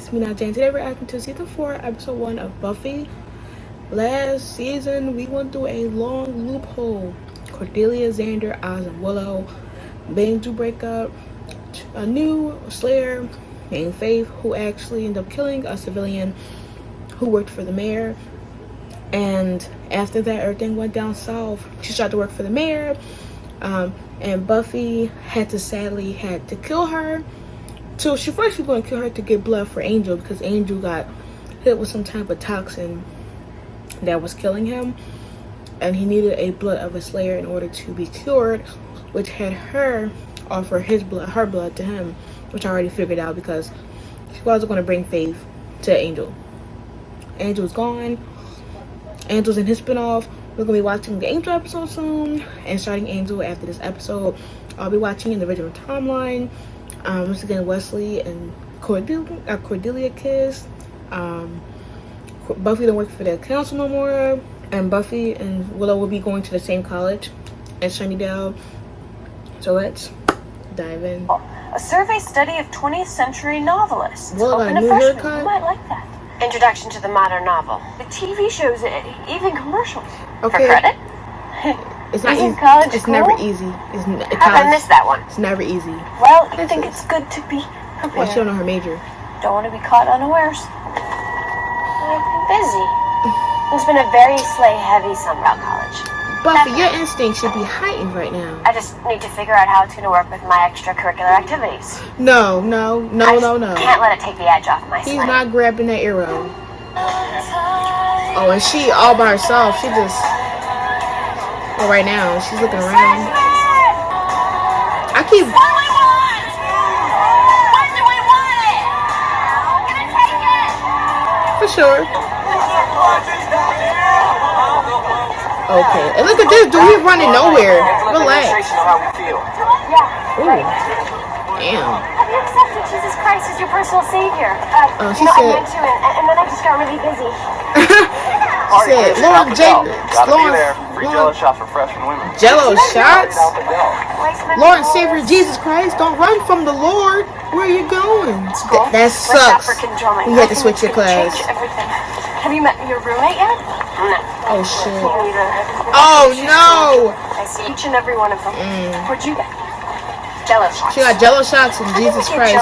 it's me now, Jane. Today we're reacting to season 4, episode 1 of Buffy. Last season we went through a long loophole. Cordelia, Xander, Oz, and Willow begging to break up. A new Slayer named Faith, who actually ended up killing a civilian who worked for the mayor. And after that, everything went down south. She started to work for the mayor, and Buffy had to kill her. So she first was going to kill her to get blood for Angel, because Angel got hit with some type of toxin that was killing him, and he needed a blood of a Slayer in order to be cured, which had her offer her blood to him, which I already figured out because she wasn't going to bring Faith to Angel. Angel's gone. Angel's in his spinoff. We're going to be watching the Angel episode soon, and starting Angel after this episode. I'll be watching in the original timeline. Once again, Wesley and Cordelia kissed. Buffy don't work for the council no more, and Buffy and Willow will be going to the same college at Sunnydale. So let's dive in. A survey study of 20th century novelists. Willow got a new haircut. You might like that. Introduction to the modern novel. The TV shows, even commercials. Okay. For credit? It's not Isn't easy. college It's cool? never easy. How did I miss that one? It's never easy. Well, I think it's good to be prepared. Well, she don't know her major. Don't want to be caught unawares. I've been busy. It's been a very slay-heavy summer at college. Buffy, your instinct should be heightened right now. I just need to figure out how it's going to work with my extracurricular activities. No. Can't let it take the edge off my He's sleigh. not grabbing that arrow. Oh, and she all by herself. She just... Oh, right now, she's looking around. I keep... What do we want? When do we want it? I'm gonna take it. For sure. Okay. And look at this dude. He's running nowhere. Relax. Ooh. Damn. Have you accepted Jesus Christ as your personal savior? She I said... meant to, and then I just got really busy. She said, Lord Jacob. Free Jello shots for freshman women. Jello shots? Lord and Savior Jesus Christ, don't run from the Lord. Where are you going? That sucks. You had to switch your class. Have you met your roommate yet? No. Oh shit. Me neither. Oh no. I see each and every one of them. What'd you get? Jello shots. She got Jello shots and Jesus Christ.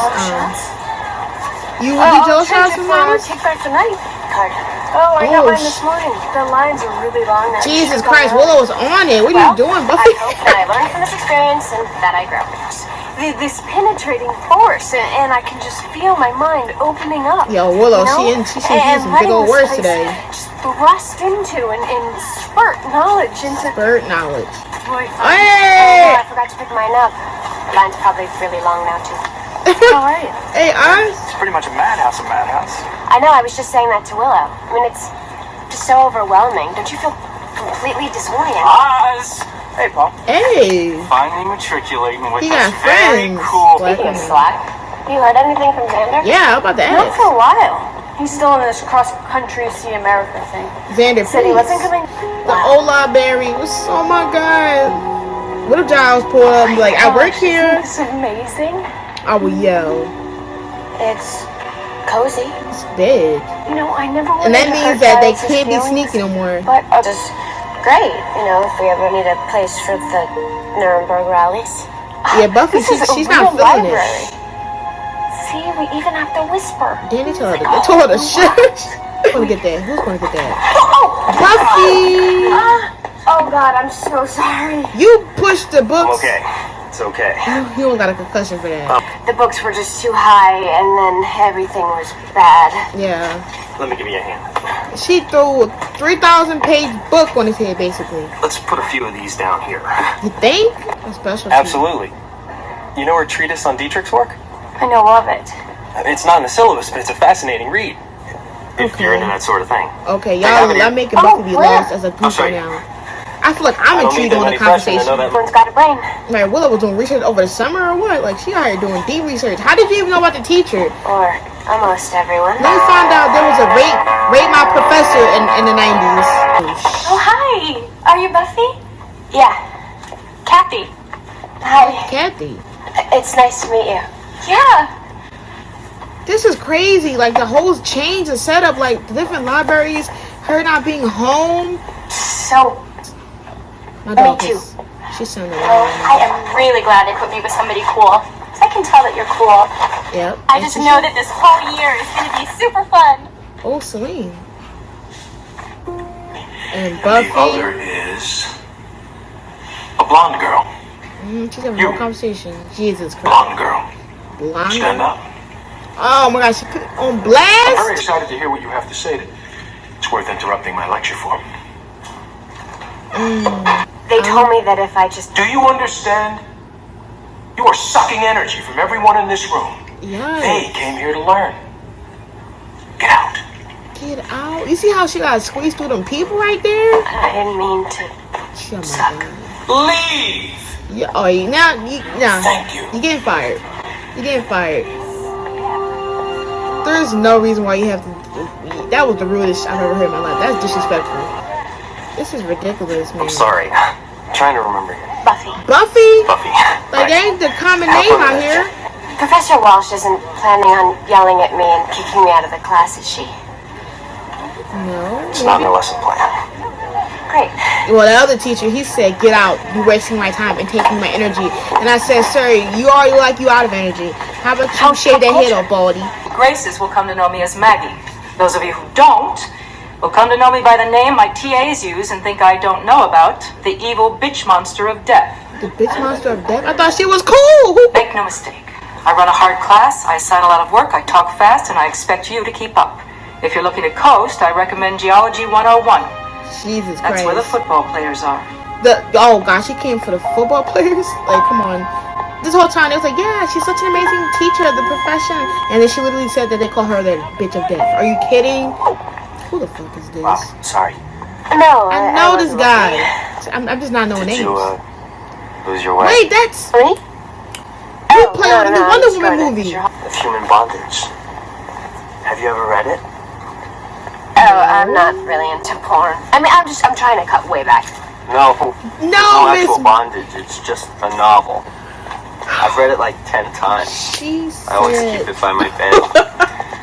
You would do Jello shots from mine? us? Take back the night card. Oh, I got mine this morning. The lines are really long now. Jesus Christ, Willow's on it. What are you doing, Buffy? I hope that I learned from this experience and that I grow. This penetrating force, and I can just feel my mind opening up. Yo, Willow, she using some big old words today. Just thrust into and spurt knowledge into. Spurt knowledge. Boy, Hey! I forgot to pick mine up. The line's probably really long now too. How are you? Hey, Oz. It's pretty much a madhouse. I know, I was just saying that to Willow. I mean, it's just so overwhelming. Don't you feel completely disoriented? Oz! Hey, Paul. Hey. Finally matriculating with He us. got Very friends. cool. Speaking of slack, you heard anything from Xander? Yeah, how about that? Not for a while. He's still in this cross-country see America thing. Xander, Said he please. wasn't coming. The Ola Berry was, oh my god. What if Giles pulled up and be like, I work here? It's amazing. I would yell. It's cozy. It's big. You know, I never wanted And that to means hurt that they Giles' can't be feelings, sneaky no more. But just great, you know, if we ever need a place for the Nuremberg rallies. Yeah, Buffy, This is she's a not real feeling library. it. See, we even have to whisper. Danny told her to shush. Who's gonna get that? Who's gonna get that? Buffy! Oh God, I'm so sorry. You pushed the books. Okay. It's okay. You don't got a concussion for that. The books were just too high, and then everything was bad. Yeah. Let me give you a hand. She threw a 3,000-page book on his head, basically. Let's put a few of these down here. You think? That's special. Absolutely. You know her treatise on Dietrich's work? I know of it. It's not in the syllabus, but it's a fascinating read. If you're into that sort of thing. Okay, y'all making Buffy be lost as a group right now. I feel like I'm intrigued on the conversation. Everyone's got a brain. Like, Willow was doing research over the summer or what? Like, she out here doing deep research. How did you even know about the teacher? Or almost everyone. Then we found out there was a rate my professor in the 90s. Oh, hi. Are you Buffy? Yeah. Kathy. Hi. Kathy. It's nice to meet you. Yeah. This is crazy. Like, the whole change of setup, like, the different libraries, her not being home. So, My me dog too. is, she's sounding I am really glad they put me with somebody cool. I can tell that you're cool. Yep. I just know that this whole year is going to be super fun. Oh, Celine. And The Buffy. other is a blonde girl. She's having a whole conversation. Jesus Christ. Blonde girl. Blonde. Stand up. Oh my gosh, she put it on I'm very blast. excited to hear what you have to say. It's worth interrupting my lecture for. They told me that if I just... Do you understand? You are sucking energy from everyone in this room. Yeah. They came here to learn. Get out. Get out. You see how she got squeezed through them people right there? I didn't mean to... Oh my Suck. God. Leave. Yeah, oh, now Thank you. you're getting fired. You're getting fired. There's no reason why you have to. That was the rudest I've ever heard in my life. That's disrespectful. This is ridiculous, man. I'm sorry. I'm trying to remember. Buffy. Buffy? Buffy. Like, that ain't the common name out here. Professor Walsh isn't planning on yelling at me and kicking me out of the class, is she? No. It's not in the lesson plan. Great. Well, the other teacher, he said, get out. You're wasting my time and taking my energy. And I said, sir, you already like you out of energy. How about you shave that head off, baldy? Graces will come to know me as Maggie. Those of you who don't will come to know me by the name my TAs use and think I don't know about, the evil bitch monster of death. The bitch monster of death? I thought she was cool. Make no mistake. I run a hard class, I assign a lot of work, I talk fast, and I expect you to keep up. If you're looking to coast, I recommend Geology 101. Jesus That's Christ. where the football players are. Oh gosh, she came for the football players? Like, come on. This whole time, they was like, yeah, she's such an amazing teacher of the profession. And then she literally said that they call her the bitch of death. Are you kidding? Who the fuck is this? Wow. Sorry. No, I know this wasn't guy. looking. I'm just not knowing Did names. you lose your way? Wait, that's... Me? You play on the new I'm Wonder just Woman going to- movie. Of Human Bondage. Have you ever read it? Oh, I'm not really into porn. I mean, I'm trying to cut way back. No. No, No Miss... actual bondage. It's just a novel. I've read it like 10 times. She I always keep said... it by my bed.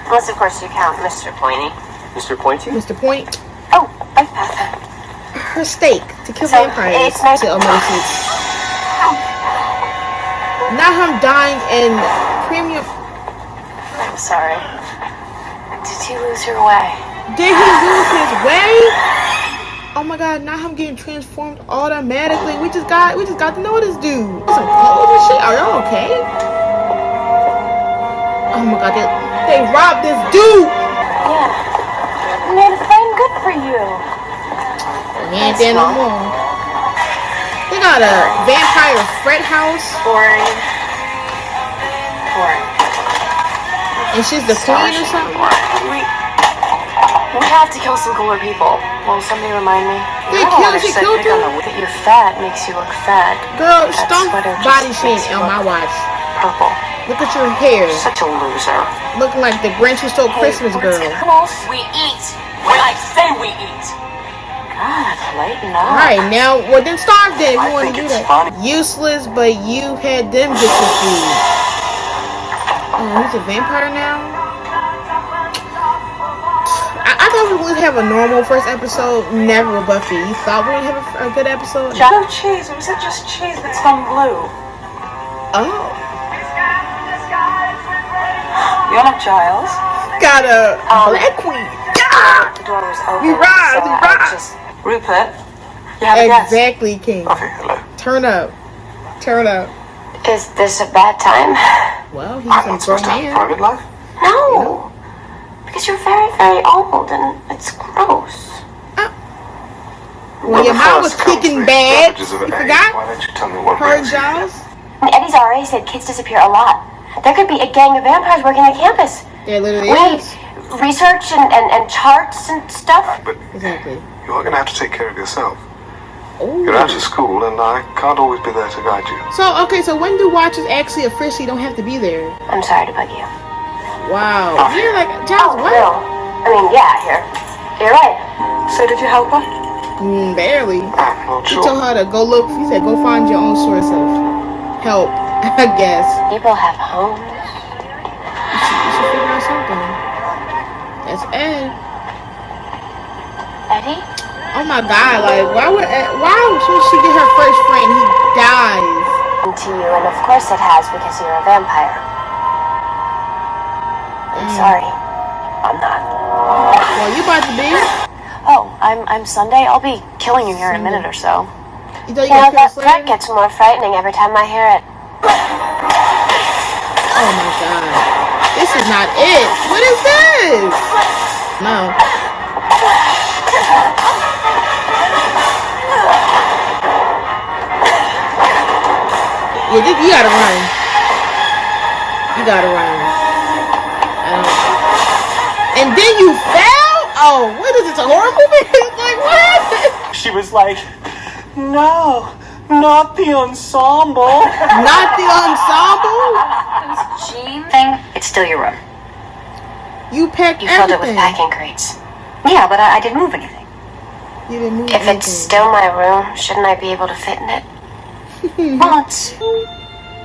Unless, of course, you count Mr. Pointy. Mr. Pointy? Mr. Point, Oh, life path. her stake to kill So, vampires it's nice- to Americans. Not him dying in premium... I'm sorry. Did you lose your way? Did he lose his way? Oh my god, now I'm getting transformed automatically. We just got to know this dude. Some clothes and shit. Are y'all okay? Oh my god, they robbed this dude. Yeah. You made a friend. Good for you. He ain't there no more. They got a vampire frat house. Boring. Boring. And she's the queen or something. We have to kill some cooler people. Will somebody remind me? They She killed her? That you're fat makes you look fat. Girl, That stomp sweater just body makes shame you on my look watch. Purple. Look at your hair. Such a loser. Looking like the Grinch who stole Christmas girl. We eat when I say we eat. God, lighten up. Alright, now, well then starve then if you I want to think do it's that. funny. Useless, but you had them get your food. Oh, he's a vampire now? I thought we would have a normal first episode, never with Buffy. You thought we would have a good episode? No cheese. It was just cheese that's gone blue. Oh. You're not Giles. Got a black queen. Ah! The door was open. We rise, so we I rise. just... Rupert, you have a guest. Exactly, King. Buffy, hello. Turn up. Turn up. Is this a bad time? Well, he's I'm a not grown supposed to have a man. private life? No. Because you're very, very old and it's gross. When your mom was kicking bad, you forgot? Why don't you tell me what Her brings you here? Giles? Eddie's already said kids disappear a lot. There could be a gang of vampires working the campus. There literally We is. research and charts and stuff. But Exactly. you're going to have to take care of yourself. Ooh. You're out of school, and I can't always be there to guide you. So, okay, so when do watchers actually officially don't have to be there? I'm sorry to bug you. Wow. You're like, Giles, what? No. I mean, yeah, you're right. So did you help her? Barely. I'm not He sure. told her to go look. He said, go find your own source of help, I guess. People have homes. You should figure out something. That's Ed. Eddie? Oh my god, like, why should she get her first friend? He dies. To you, and of course it has because you're a vampire. I'm sorry. I'm not. Well, you about to be? Oh, I'm Sunday. I'll be killing you here in a minute or so. You thought you You know, got that gets more frightening every time I hear it. Oh my god. This is not it. What is this? No. Yeah, you gotta run. You gotta run. And then you fell? Oh, what is this, a horror movie? Like, what happened? She was like, no, not the ensemble. Not the ensemble? Jean thing, it's still your room. You packed You filled it with everything. packing crates. Yeah, but I didn't move anything. You didn't move If anything. it's still my room, shouldn't I be able to fit in it? Once.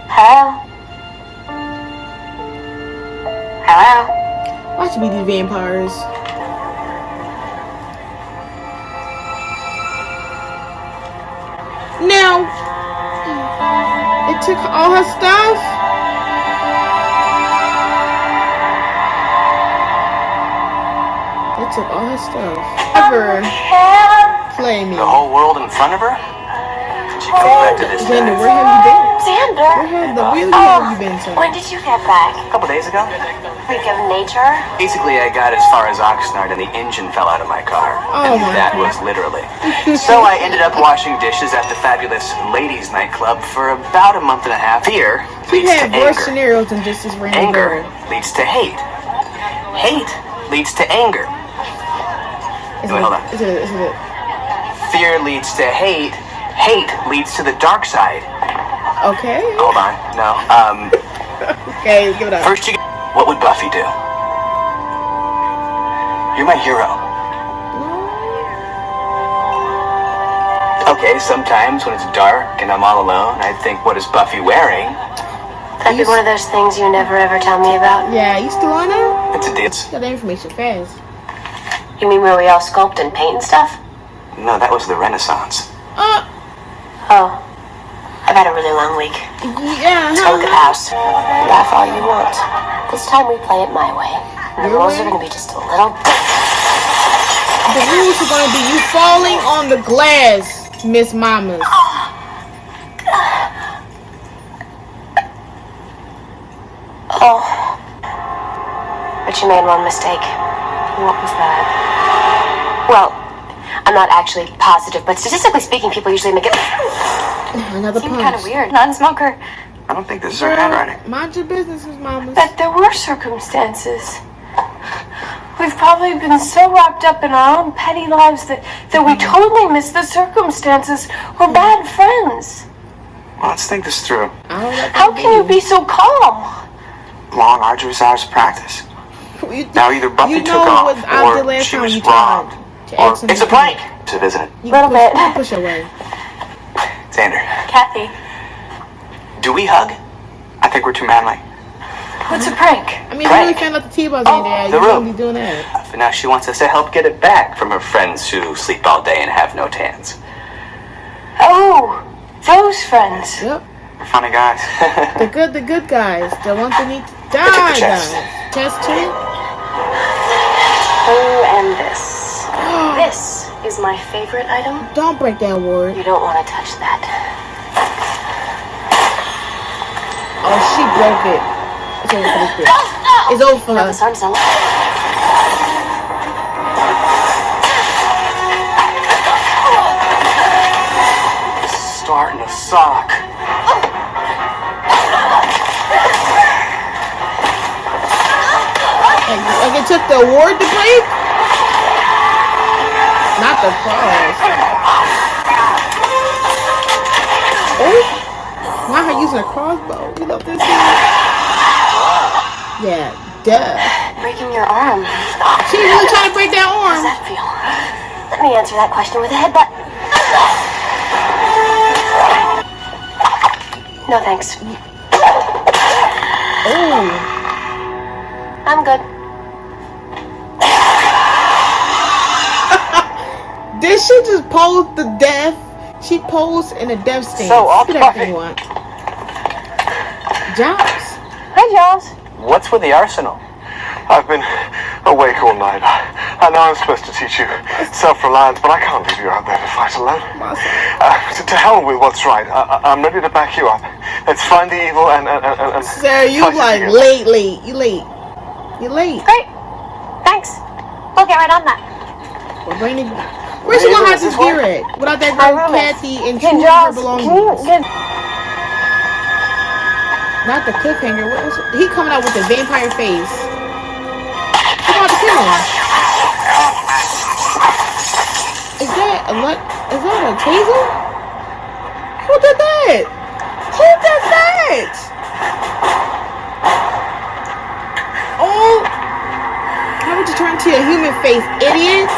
Hello? Hello? Watch me, these vampires. Now, it took all her stuff. It took all her stuff. Ever play me. The whole world in front of her? She comes back to this Xander, time. where have you been? Xander? Where have you been, sir? When did you get back? A couple days ago. Freak of nature? Basically, I got as far as Oxnard and the engine fell out of my car. Oh And my that was literally. So I ended up washing dishes at the fabulous ladies' nightclub for about a month and a half. Fear We've leads to had worse anger. scenarios than just this random Anger girl. leads to hate. Hate leads to anger. Wait, hold on. Fear leads to hate. Hate leads to the dark side. Okay. Hold on. No. Okay, give it up. First what would Buffy do? You're my hero. Okay, sometimes when it's dark and I'm all alone, I think, what is Buffy wearing? That'd be one of those things you never ever tell me about. Yeah, you still on there? It's a dance. Got that information fast. You mean where we all sculpt and paint and stuff? No, that was the Renaissance. Oh. I've had a really long week. Yeah. Let's go look at the house. Laugh all you want. This time we play it my way. And the Your rules way? are gonna be just a little The rules are gonna be you falling on the glass, Miss Mamas. Oh. But you made one mistake. What was that? Well, I'm not actually positive, but statistically speaking, people usually make it. Another Seemed punch. kind of weird. Non-smoker. I don't think this is her handwriting. Mind your business, Miss Mamas. But there were circumstances. We've probably been so wrapped up in our own petty lives that we totally missed the circumstances. We're bad friends. Well, let's think this through. I don't let How that can you be so calm? Long, arduous hours of practice. You- Now either Buffy you know took off, what I did or last she time was you tried robbed, to or ask him it's a to- prank. To visit it. You Little push, bit. push away. Xander, Kathy. do we hug? I think we're too manly. What's a prank? I mean, you really found out the T-ball's in there. the You room. wouldn't be doing that. But now she wants us to help get it back from her friends who sleep all day and have no tans. Oh, those friends. Yep. We're funny guys. The good guys. The ones that need to Look at die, the chest. guys. Chest too? Oh, and this. This is my favorite item. Don't break that word. You don't want to touch that. Oh, she broke it. It's over for this bitch. It's over for No, her. this arm's not. Starting to sock. Like it took the award to break? Not the cross. Oh, why her using a crossbow? You know this is. Yeah, duh. Breaking your arm. She really trying to break that How does arm. that feel? Let me answer that question with a headbutt. No thanks. Oh, I'm good. Did she just pose the death? She posed in a death stance. So, off Get Buffy. everything you want. Giles. Hi, Giles. What's with the arsenal? I've been awake all night. I know I'm supposed to teach you self-reliance, but I can't leave you out there to fight alone. To hell with what's right. I'm ready to back you up. Let's find the evil and Sarah, you fight it like together. late. You late. Great. Thanks. We'll get right on that. Well, Brandy, where's she gonna hide this gear at? Without that girl Kathy and Hey, choosing her Giles, belongings. can you get... Not the cliffhanger. What was it? He coming out with the vampire face. Who about to kill him? Is that a taser? Who did that? Who did that? Oh, how would you turn to your human face, idiot?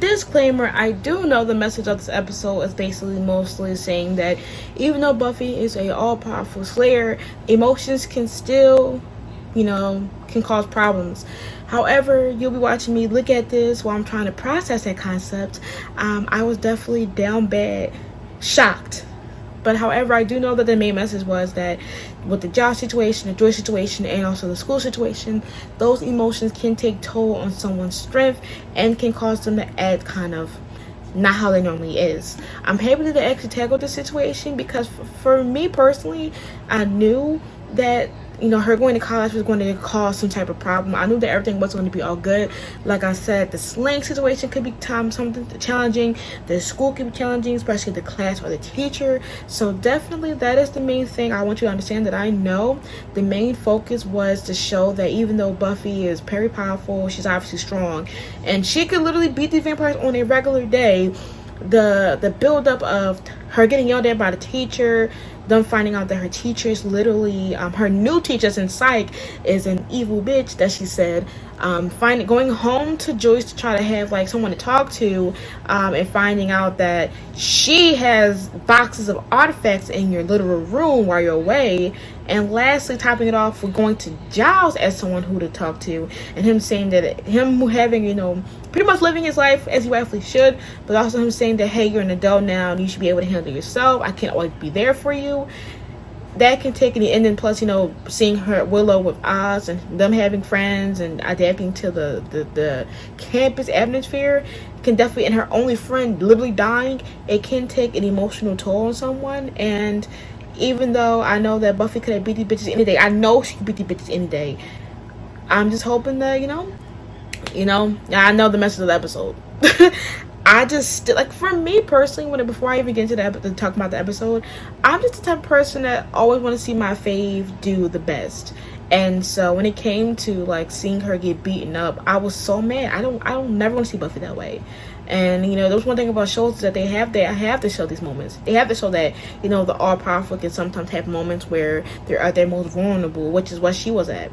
Disclaimer, I do know the message of this episode is basically mostly saying that even though Buffy is a all-powerful slayer, emotions can still, can cause problems. However, you'll be watching me look at this while I'm trying to process that concept. I was definitely down bad, shocked. But however, I do know that the main message was that with the job situation, the Joy situation, and also the school situation, those emotions can take toll on someone's strength and can cause them to act kind of not how they normally is. I'm happy that they actually tackled the situation because for me personally, I knew that her going to college was going to cause some type of problem. I knew that everything wasn't going to be all good. Like I said, the slang situation could be something challenging. The school could be challenging, especially the class or the teacher. So definitely that is the main thing I want you to understand, that I know the main focus was to show that even though Buffy is very powerful, she's obviously strong, and she could literally beat these vampires on a regular day, the build up of her getting yelled at by the teacher, them finding out that her teacher is literally her new teacher's in psych is an evil bitch that she said, going home to Joyce to try to have like someone to talk to, and finding out that she has boxes of artifacts in your literal room while you're away, and lastly topping it off with going to Giles as someone who to talk to, and him saying that him having pretty much living his life as he rightfully should, but also him saying that, hey, you're an adult now and you should be able to handle yourself. I can't always be there for you. That can take any, and then plus seeing her Willow with Oz and them having friends and adapting to the campus atmosphere can definitely, and her only friend literally dying, it can take an emotional toll on someone. And even though I know that Buffy could have beat these bitches any day, I know she could beat these bitches any day, I'm just hoping that I know the message of the episode. I just like, for me personally, before I even get into the talk about the episode, I'm just the type of person that always want to see my fave do the best. And so when it came to like seeing her get beaten up, I was so mad. I don't never want to see Buffy that way. And there's one thing about shows that they have to show these moments. They have to show that the all powerful can sometimes have moments where they're at their most vulnerable, which is what she was at.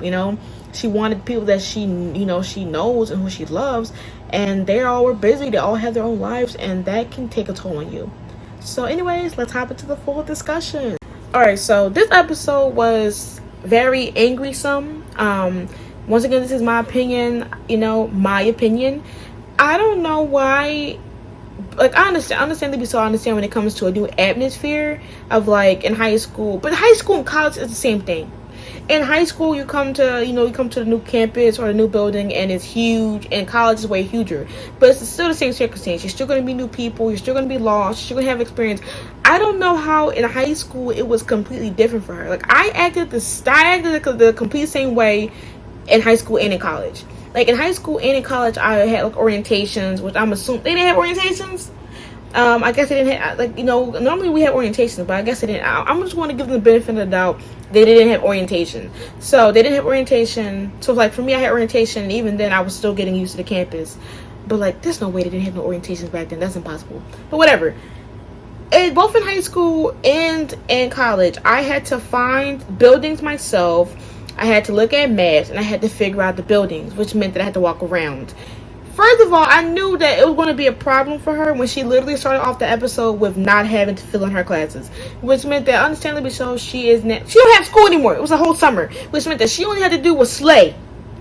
She wanted people that she she knows and who she loves, and they all were busy. They all have their own lives, and that can take a toll on you. So anyways, let's hop into the full discussion. Alright, so this episode was very angry-some. Once again, this is my opinion. My opinion. I don't know why. Like, I understand when it comes to a new atmosphere of like in high school, but high school and college is the same thing. In high school, you come to the new campus or the new building, and it's huge, and college is way huger. But it's still the same circumstance. You're still going to be new people. You're still going to be lost. You're still going to have experience. I don't know how in high school it was completely different for her. Like, I acted the complete same way in high school and in college. Like, in high school and in college, I had like orientations, which I'm assuming they didn't have orientations. I guess they didn't have, like, normally we have orientations, but I guess they didn't. I'm just going to give them the benefit of the doubt. They didn't have orientation. So they didn't have orientation. So like for me, I had orientation, and even then I was still getting used to the campus. But like, there's no way they didn't have no orientations back then. That's impossible. But whatever. Both in high school and in college, I had to find buildings myself. I had to look at maps, and I had to figure out the buildings, which meant that I had to walk around. First of all, I knew that it was going to be a problem for her when she literally started off the episode with not having to fill in her classes, which meant that, understandably so, she don't have school anymore. It was a whole summer, which meant that she only had to do was slay.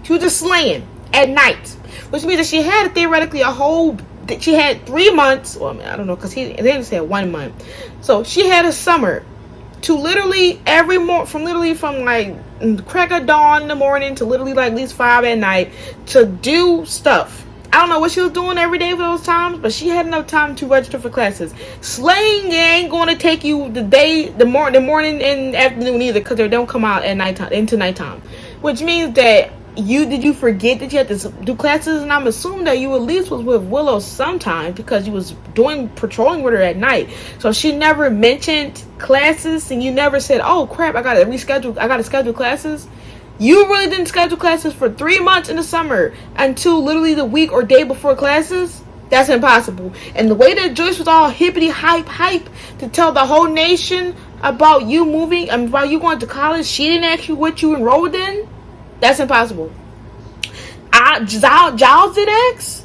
She was just slaying at night, which means that she had theoretically she had 3 months. Well, I mean, I don't know, because they didn't say 1 month, so she had a summer to literally from like crack of dawn in the morning to literally like at least 5 at night to do stuff. I don't know what she was doing every day for those times, but she had enough time to register for classes. Slaying ain't going to take you the morning and afternoon either, because they don't come out at nighttime, into nighttime. Which means that did you forget that you had to do classes? And I'm assuming that you at least was with Willow sometime, because you was patrolling with her at night. So she never mentioned classes, and you never said, "Oh crap, I gotta schedule classes." You really didn't schedule classes for 3 months in the summer until literally the week or day before classes? That's impossible. And the way that Joyce was all hippity hype to tell the whole nation about you moving, about you going to college, she didn't ask you what you enrolled in? That's impossible. Giles did ask?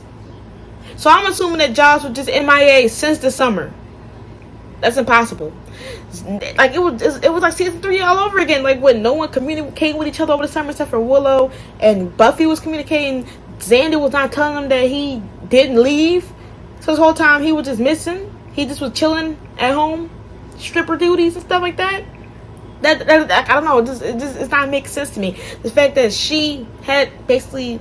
So I'm assuming that Giles was just MIA since the summer. That's impossible. Like it was like season 3 all over again. Like when no one communicated with each other over the summer except for Willow, and Buffy was communicating. Xander was not telling him that he didn't leave. So this whole time he was just missing. He just was chilling at home, stripper duties and stuff like that. That I don't know. It's not making sense to me. The fact that she had basically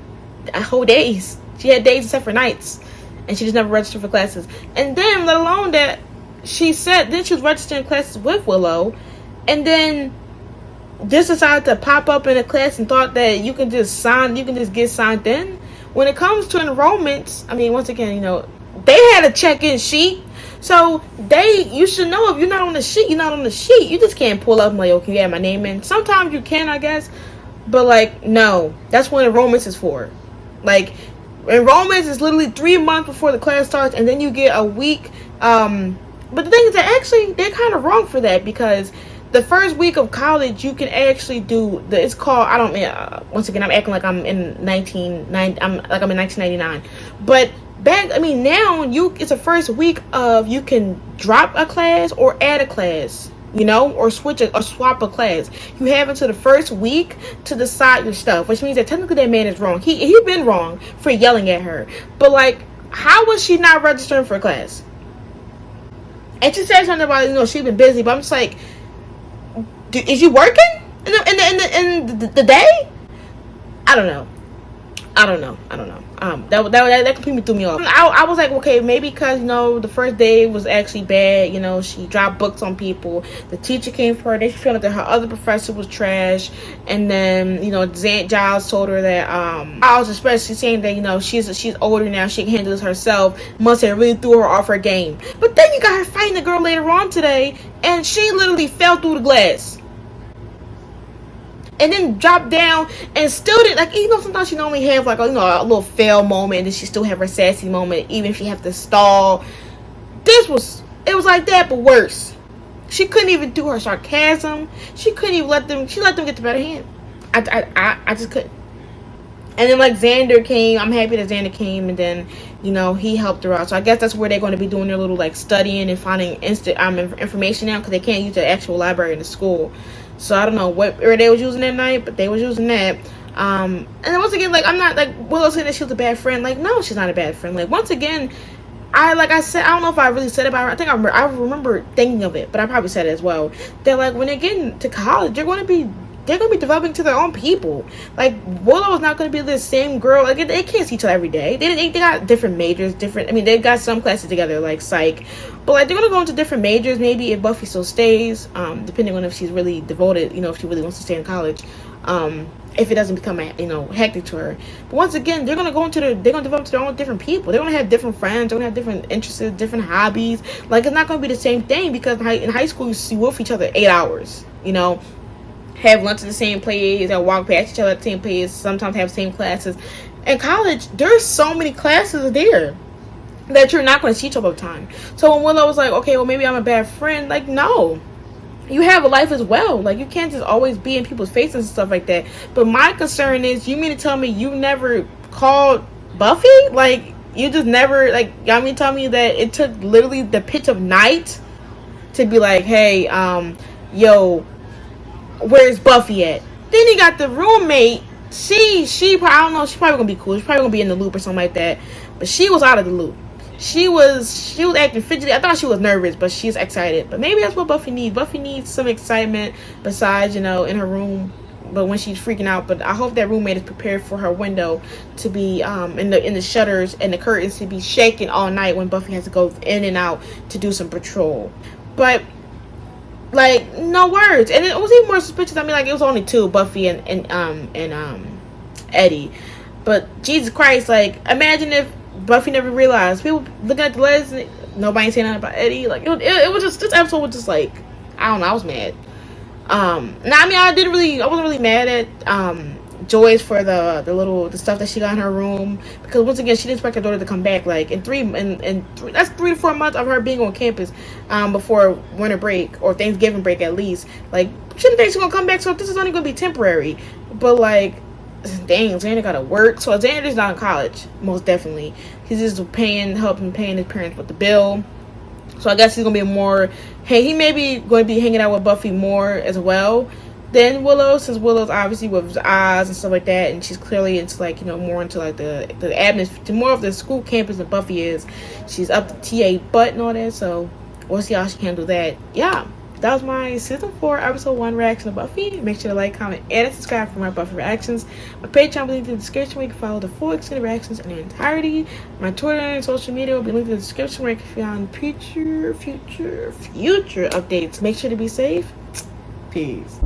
whole days. She had days except for nights, and she just never registered for classes. And then, let alone that, she said then she was registering classes with Willow, and then just decided to pop up in a class and thought that you can just get signed in. When it comes to enrollments, I mean, once again, they had a check-in sheet, so you should know if you're not on the sheet, you're not on the sheet. You just can't pull up and like, okay, yeah, my name in. Sometimes you can, I guess, but like, no, that's what enrollments is for. Like, enrollments is literally 3 months before the class starts, and then you get a week. But the thing is that actually they're kind of wrong for that, because the first week of college you can actually do it's called, once again I'm acting like I'm in 1999, but now it's the first week of you can drop a class or add a class, or swap a class. You have until the first week to decide your stuff, which means that technically that man is wrong. He been wrong for yelling at her, but like, how was she not registering for a class? And she said something about, she's been busy, but I'm just like, is you working in the day? I don't know. That completely threw me off. I was like, okay, maybe because the first day was actually bad. She dropped books on people. The teacher came for her. They felt like that her other professor was trash. And then Giles told her that I was especially saying that she's older now, she can handle this herself. Must have really threw her off her game. But then you got her fighting the girl later on today, and she literally fell through the glass. And then dropped down and still did, like, sometimes she normally have like a little fail moment, and then she still have her sassy moment, even if she have to stall. It was like that, but worse. She couldn't even do her sarcasm. She couldn't even let them get the better hand. I just couldn't. And then like Xander came. I'm happy that Xander came, and then he helped her out. So I guess that's where they're going to be doing their little like studying and finding information now, because they can't use the actual library in the school. So I don't know what they was using that night, but they was using that. And then once again, like, I'm not like Willow saying that she was a bad friend. Like, no, she's not a bad friend. Like, once again, I said, I don't know if I really said it about her. I think I remember thinking of it, but I probably said it as well. That like when they get into college, they're going to be developing to their own people. Like, Willow is not going to be the same girl. Like, they can't see each other every day. They got different majors, they've got some classes together, like psych, but like they're going to go into different majors. Maybe if Buffy still stays, depending on if she's really devoted, if she really wants to stay in college, if it doesn't become hectic to her. But once again, they're going to develop to their own different people. They're going to have different friends. They're going to have different interests, different hobbies. Like, it's not going to be the same thing, because in high school you see with each other 8 hours, have lunch at the same place, or walk past each other at the same place, sometimes have the same classes. In college, there's so many classes there that you're not going to see each other all the time. So when Willow was like, okay, well, maybe I'm a bad friend, like, no. You have a life as well. Like, you can't just always be in people's faces and stuff like that. But my concern is, you mean to tell me you never called Buffy? Like, you just never, like, y'all mean tell me that it took literally the pitch of night to be like, hey, yo, where's Buffy at? Then you got the roommate. She probably, I don't know, she's probably gonna be cool. She's probably gonna be in the loop or something like that. But she was out of the loop. She was acting fidgety. I thought she was nervous, but she's excited. But maybe that's what Buffy needs. Buffy needs some excitement besides, in her room, but when she's freaking out. But I hope that roommate is prepared for her window to be in the shutters and the curtains to be shaking all night when Buffy has to go in and out to do some patrol. But like, no words. And it was even more suspicious. I mean, like, it was only two, Buffy and Eddie. But Jesus Christ, like, imagine if Buffy never realized. People looking at the letters, nobody saying nothing about Eddie. Like, it was just, this episode was just like, I don't know, I was mad. I mean, I wasn't really mad at Joyce for the stuff that she got in her room, because once again, she didn't expect her daughter to come back. Like, in that's 3 to 4 months of her being on campus before winter break or Thanksgiving break at least. Like, she didn't think she's gonna come back, so this is only gonna be temporary. But like, dang, Xander gotta work. So Xander's not in college, most definitely. He's just helping paying his parents with the bill. So I guess he's gonna be more. Hey, he may be going to be hanging out with Buffy more as well than Willow, since Willow's obviously with Oz and stuff like that, and she's clearly into, like, more into like the admin, more of the school campus than Buffy is. She's up to TA butt and all that. So we'll see how she handle that. Yeah. That was my season 4 episode 1 reaction to Buffy. Make sure to like, comment, and subscribe for my Buffy reactions. My Patreon will be linked in the description where you can follow the full extended reactions in their entirety. My Twitter and social media will be linked in the description where you can find future updates. Make sure to be safe. Peace.